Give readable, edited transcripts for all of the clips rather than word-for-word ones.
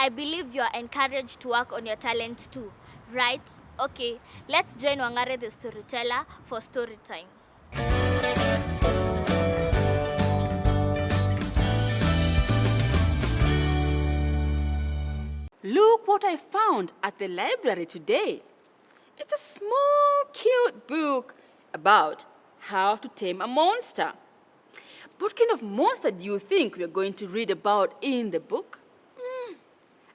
I believe you are encouraged to work on your talents too, right? Okay, let's join Wangare the storyteller for story time. Look what I found at the library today. It's a small, cute book about how to tame a monster. What kind of monster do you think we're going to read about in the book?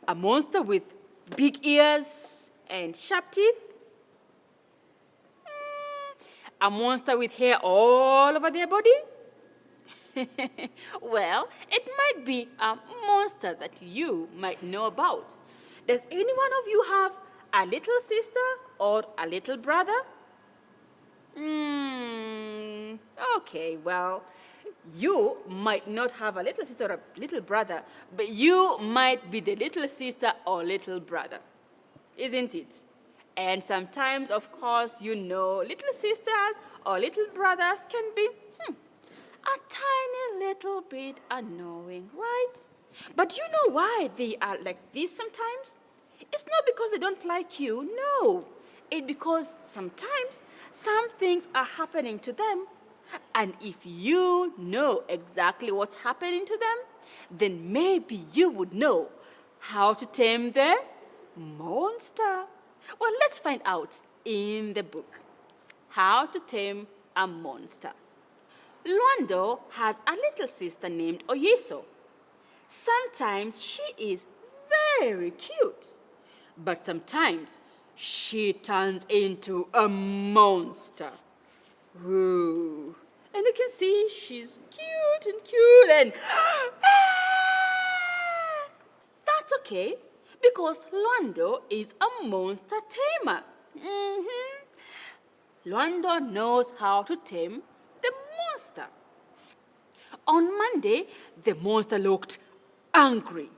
A monster with big ears and sharp teeth? A monster with hair all over their body? Well, it might be a monster that you might know about. Does any one of you have a little sister or a little brother? Okay, well, you might not have a little sister or a little brother, but you might be the little sister or little brother, isn't it? And sometimes, of course, little sisters or little brothers can be a tiny little bit annoying, right? But you know why they are like this sometimes? It's not because they don't like you, no. It's because sometimes some things are happening to them. And if you know exactly what's happening to them, then maybe you would know how to tame their monster. Well, let's find out in the book. How to Tame a Monster. Luando has a little sister named Oyeso. Sometimes she is very cute, but sometimes she turns into a monster. Ooh. And you can see she's cute and that's okay, because Luando is a monster tamer. Luando knows how to tame the monster. On Monday, the monster looked angry.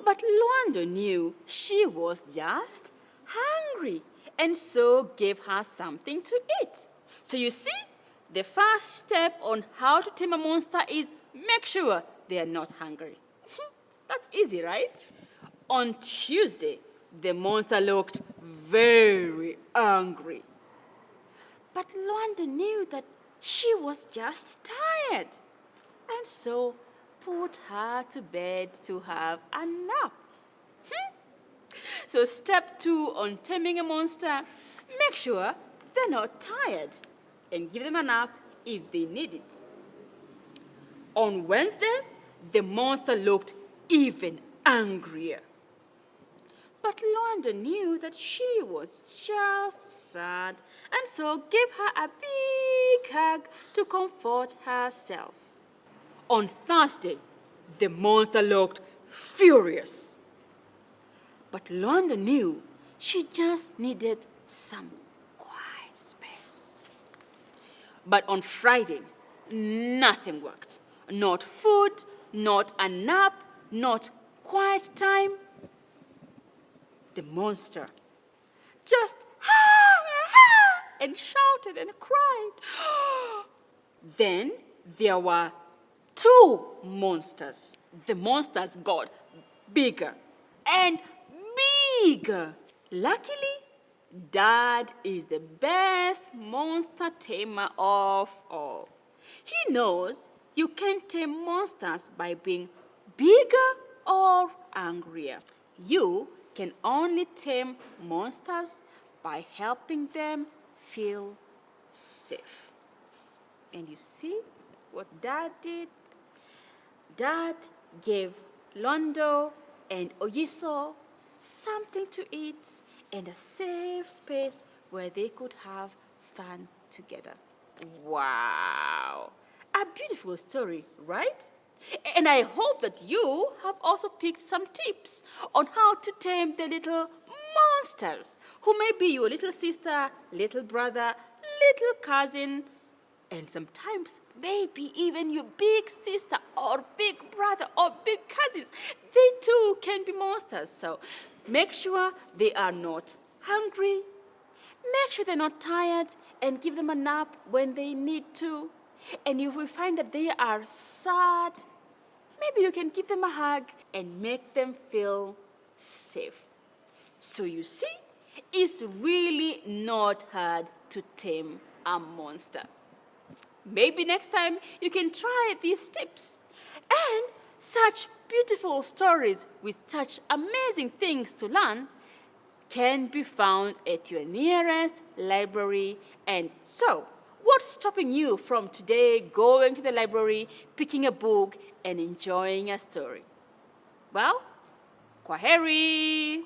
But Luando knew she was just hungry and so gave her something to eat. So you see, the first step on how to tame a monster is make sure they are not hungry. That's easy, right? On Tuesday, the monster looked very angry. But Luanda knew that she was just tired, and so put her to bed to have a nap. So step 2 on taming a monster, make sure they're not tired and give them a nap if they need it. On Wednesday, the monster looked even angrier. But Luanda knew that she was just sad, and so gave her a big hug to comfort herself. On Thursday, the monster looked furious. But Luanda knew she just needed some quiet space. But on Friday, nothing worked. Not food, not a nap, not quiet time. The monster just and shouted and cried. Then there were 2 monsters. The monsters got bigger and bigger. Luckily, Dad is the best monster tamer of all. He knows you can tame monsters by being bigger or angrier. You can only tame monsters by helping them feel safe. And you see what Dad did? Dad gave Londo and Oyiso something to eat and a safe space where they could have fun together. Wow! A beautiful story, right? And I hope that you have also picked some tips on how to tame the little monsters who may be your little sister, little brother, little cousin, and sometimes maybe even your big sister or big brother or big cousins. They too can be monsters. So make sure they are not hungry. Make sure they're not tired and give them a nap when they need to. And if we find that they are sad, maybe you can give them a hug and make them feel safe. So you see, it's really not hard to tame a monster. Maybe next time you can try these tips. And such beautiful stories with such amazing things to learn can be found at your nearest library. And so, what's stopping you from today going to the library, picking a book, and enjoying a story? Well, kwaheri!